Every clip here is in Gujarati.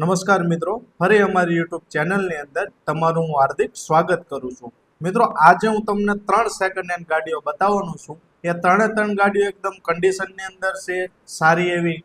નમસ્કાર મિત્રો, ફરી અમારી યુટ્યુબ ચેનલની અંદર તમારું હું હાર્દિક સ્વાગત કરું છું. મિત્રો, આજે હું તમને 3 સેકન્ડ હેન્ડ ગાડીઓ બતાવવાનું છું. એ ત્રણ ગાડીઓ એકદમ કન્ડિશનની અંદર છે, સારી એવી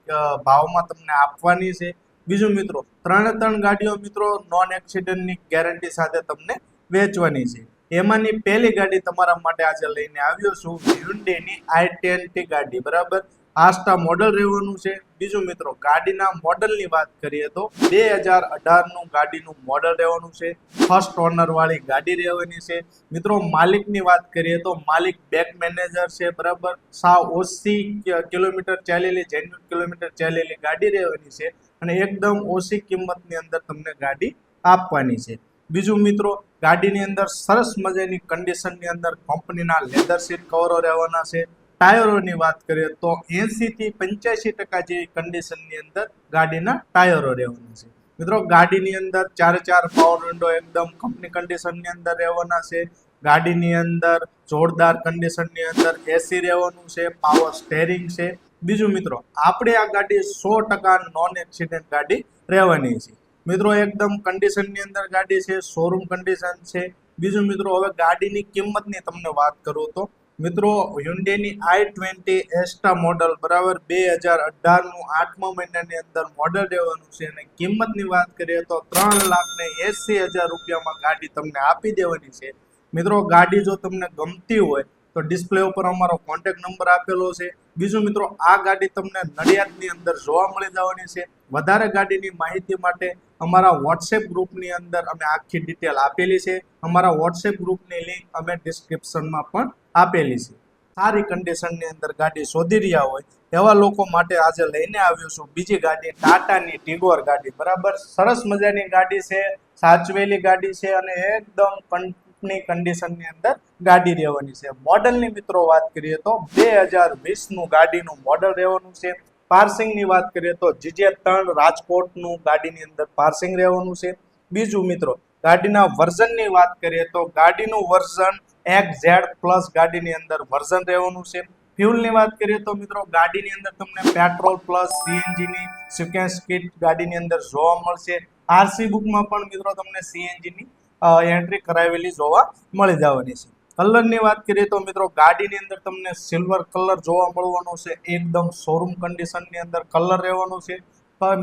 ભાવમાં તમને આપવાની છે. બીજું મિત્રો, ત્રણ ગાડીઓ મિત્રો નોન એક્સિડન્ટની ગેરંટી સાથે તમને વેચવાની છે. એમાંની પહેલી ગાડી તમારા માટે આજે લઈને આવ્યો છું, હ્યુન્ડાઈની i10 ગાડી, બરાબર. આસ્ટા મોડલ રહેવાનું છે. બીજું મિત્રો, ગાડીના મોડલની વાત કરીએ તો 2018નું ગાડીનું મોડલ રહેવાનું છે. ફર્સ્ટ ઓનર વાળી ગાડી રહેવાની છે. મિત્રો, માલિકની વાત કરીએ તો માલિક બેંક મેનેજર છે, બરાબર. સાવ ઓછી કિલોમીટર ચાલેલી, જેન્યુઅન કિલોમીટર ચાલેલી ગાડી રહેવાની છે અને એકદમ ઓછી કિંમતની અંદર તમને ગાડી આપવાની છે. બીજું મિત્રો, ગાડીની અંદર સરસ મજાની કન્ડિશનની અંદર કંપનીના લેધર સીટ કવરો રહેવાના છે. ટાયરોની વાત કરીએ તો 80 થી 85% જેવી કન્ડિશનની અંદર ગાડીના ટાયરો રહેવાના છે. મિત્રો, ગાડીની અંદર ચાર પાવર વિન્ડો એકદમ કંપની કન્ડિશનની અંદર રહેવાના છે. ગાડીની અંદર જોરદાર કન્ડિશનની અંદર એસી રહેવાનું છે, પાવર સ્ટેરિંગ છે. બીજું મિત્રો, આપણે આ ગાડી 100% નોન એક્સિડન્ટ ગાડી રહેવાની છે. મિત્રો, એકદમ કન્ડિશનની અંદર ગાડી છે, શોરૂમ કન્ડિશન છે. બીજું મિત્રો, હવે ગાડીની કિંમતની તમને વાત કરું તો મિત્રો, હ્યુન્ડાઈની i20 એસ્ટા મોડલ, બરાબર, 2018નું 8મા મહિનાની અંદર મોડલ રહેવાનું છે અને કિંમતની વાત કરીએ તો 3,80,000 રૂપિયામાં ગાડી તમને આપી દેવાની છે. મિત્રો, ગાડી જો તમને ગમતી હોય તો ડિસ્પ્લે ઉપર અમારો કોન્ટેક્ટ નંબર આપેલો છે. બીજું મિત્રો, આ ગાડી તમને નડિયાદની અંદર જોવા મળી જવાની છે. વધારે ગાડીની માહિતી માટે અમારા વોટ્સએપ ગ્રુપની અંદર અમે આખી ડિટેલ આપેલી છે. અમારા વોટ્સએપ ગ્રુપની લિંક અમે ડિસ્ક્રિપ્શનમાં પણ આપેલી છે. સારી કન્ડિશનની અંદર ગાડી શોધી રહ્યા હોય એવા લોકો માટે આજે લઈને આવ્યો છું બીજી ગાડી, ટાટાની ટિગોર ગાડી, બરાબર. સરસ મજાની ગાડી છે, સાચવેલી ગાડી છે અને એકદમ કંપની કન્ડિશનની અંદર ગાડી રહેવાની છે. મોડલની મિત્રો વાત કરીએ તો 2020નું ગાડીનું મોડલ રહેવાનું છે. પાર્સિંગની વાત કરીએ તો GJ3 રાજકોટનું ગાડીની અંદર પાર્સિંગ રહેવાનું છે. બીજું મિત્રો, ગાડીના વર્ઝનની વાત કરીએ તો ગાડીનું વર્ઝન XZ+ ગાડીની અંદર વર્ઝન રહેવાનું છે. ફ્યુલની વાત કરીએ તો મિત્રો, ગાડીની અંદર તમને પેટ્રોલ પ્લસ CNGની સિક્વન્સ કિટ ગાડીની અંદર જોવા મળશે. આરસી બુકમાં પણ મિત્રો તમને CNGની એન્ટ્રી કરાવેલી જોવા મળી જવાની છે. કલરની વાત કરીએ તો મિત્રો, ગાડીની અંદર તમને સિલ્વર કલર જોવા મળવાનો છે, એકદમ શોરૂમ કન્ડિશનની અંદર કલર રહેવાનો છે.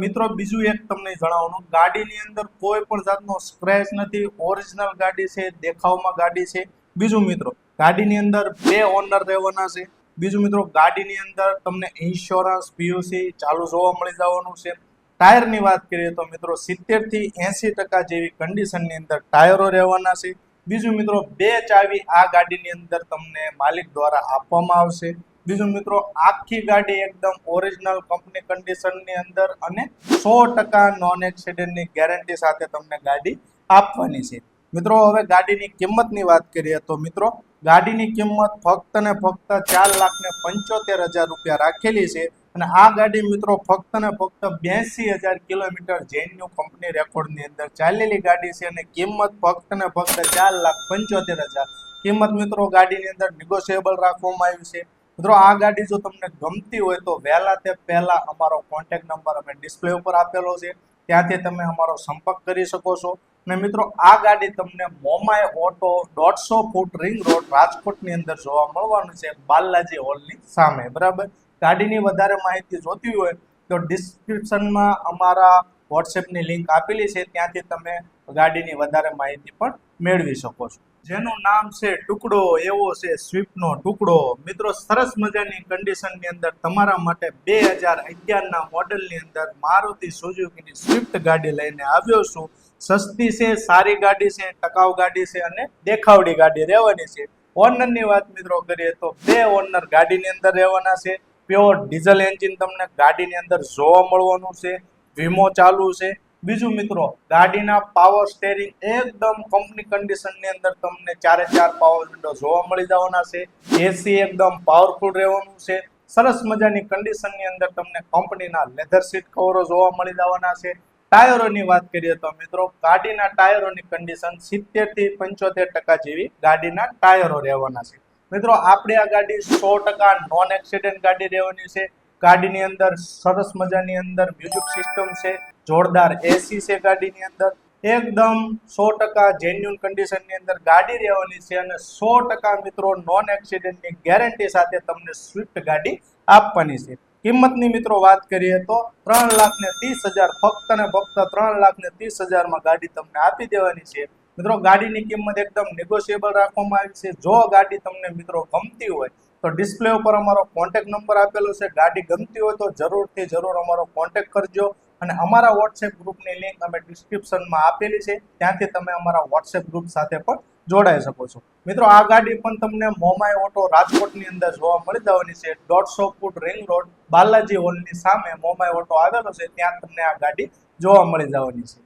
મિત્રો, બીજું એક તમને જણાવવાનું, ગાડીની અંદર કોઈ પણ જાતનો સ્ક્રેચ નથી, ઓરિજિનલ ગાડી છે, દેખાવમાં ગાડી છે. બીજું મિત્રો, ગાડીની અંદર 2 ઓનર રહેવાના છે. બીજું મિત્રો, ગાડીની અંદર તમને ઇન્સ્યોરન્સ PUC ચાલુ જોવા મળી જવાનું છે. ટાયરની વાત કરીએ તો મિત્રો 70 થી 80% જેવી કન્ડિશનની અંદર ટાયરો રહેવાના છે. બીજું મિત્રો, 2 ચાવી આ ગાડીની અંદર તમને માલિક દ્વારા આપવામાં આવશે. બીજું મિત્રો, આખી ગાડી એકદમ ઓરિજિનલ કંપની કન્ડિશનની અંદર અને 100% નોન એક્સિડન્ટની ગેરંટી સાથે તમને ગાડી આપવાની છે. મિત્રો, હવે ગાડીની કિંમતની વાત કરીએ તો મિત્રો, ગાડીની કિંમત ફક્ત ને ફક્ત 4,75,000 રૂપિયા રાખેલી છે અને આ ગાડી મિત્રો ફક્ત ને ફક્ત 82,000 કિલોમીટર જેન્યુ કંપની રેકોર્ડની અંદર ચાલેલી ગાડી છે અને કિંમત ફક્ત ને ફક્ત 4,75,000. કિંમત મિત્રો ગાડીની અંદર નિગોશિયેબલ રાખવામાં આવી છે. મિત્રો, આ ગાડી જો તમને ગમતી હોય તો વહેલા તે પહેલા અમારો કોન્ટેક્ટ નંબર અમે ડિસ્પ્લે ઉપર આપેલો છે, ત્યાંથી તમે અમારો સંપર્ક કરી શકો છો. અને મિત્રો, આ ગાડી તમને Momai auto 150 foot ring road રાજકોટની અંદર જોવા મળવાનું છે, બાલાજી હોલની સામે, બરાબર. ગાડીની વધારે માહિતી જોતી હોય તો ડિસ્ક્રિપ્શનમાં અમારા વોટ્સએપની લિંક આપેલી છે, ત્યાંથી તમે ગાડીની વધારે માહિતી પણ મેળવી શકો છો. જેનું નામ છે ટુકડો, એવો છે સ્વિફ્ટનો ટુકડો. મિત્રો, સરસ મજાની કન્ડિશનની અંદર તમારા માટે 2011ના મોડલની અંદર મારુતિ સુઝુકીની સ્વિફ્ટ ગાડી લઈને આવ્યો છું. સસ્તી છે, સારી ગાડી છે, ટકાઉ ગાડી છે અને દેખાવડી ગાડી રહેવાની છે. ઓનરની વાત મિત્રો કરીએ તો 2 ઓનર ગાડીની અંદર રહેવાના છે. પ્યોર ડીઝલ એન્જિન તમને ગાડીની અંદર જોવા મળવાનું છે, વીમો ચાલુ છે. બીજું મિત્રો, ગાડીના પાવર સ્ટેરિંગ એકદમ કંપની કન્ડિશનની અંદર તમને 4 પાવર વિન્ડો જોવા મળી જવાના છે. એસી એકદમ પાવરફુલ રહેવાનું છે. સરસ મજાની કન્ડિશનની અંદર તમને કંપનીના લેધર સીટ કવરો જોવા મળી જવાના છે. ટાયરોની વાત કરીએ તો મિત્રો, ગાડીના ટાયરોની કન્ડિશન 70 થી 75% જેવી ગાડીના ટાયરો રહેવાના છે. મિત્રો, આપણે આ ગાડી 100% નોન એક્સિડન્ટ ગાડી રહેવાની છે. ગાડીની અંદર સરસ મજાની અંદર મ્યુઝિક સિસ્ટમ છે, જોરદાર એસી છે ગાડીની અંદર, એકદમ 100% જેન્યુન કન્ડિશનની અંદર ગાડી રહેવાની છે અને 100% મિત્રો નોન એક્સિડન્ટની ગેરંટી સાથે તમને સ્વિફ્ટ ગાડી આપવાની છે. કિંમતની મિત્રો વાત કરીએ તો 3,30,000, ફક્ત ને ફક્ત 3,30,000 ગાડી તમને આપી દેવાની છે. મિત્રો ગાડીની કિંમત એકદમ નેગોશિયેબલ રાખવામાં આવી છે. જો ગાડી તમને મિત્રો ગમતી હોય તો ડિસ્પ્લે ઉપર અમારો કોન્ટેક્ટ નંબર આપેલો છે. ગાડી ગમતી હોય તો જરૂરથી જરૂર અમારો કોન્ટેક્ટ કરજો અને અમારા વોટ્સએપ ગ્રુપની લિંક અમે ડિસ્ક્રિપ્શનમાં આપેલી છે, ત્યાંથી તમે અમારા વોટ્સએપ ગ્રુપ સાથે પણ જોડાઈ શકો છો. મિત્રો આ ગાડી પણ તમને મોમાઈ ઓટો રાજકોટની અંદર જોવા મળી જવાની છે. 150 ફૂટ રિંગ રોડ બાલાજી હોલની સામે મોમાઈ ઓટો આવેલો છે, ત્યાં તમને આ ગાડી જોવા મળી જવાની છે.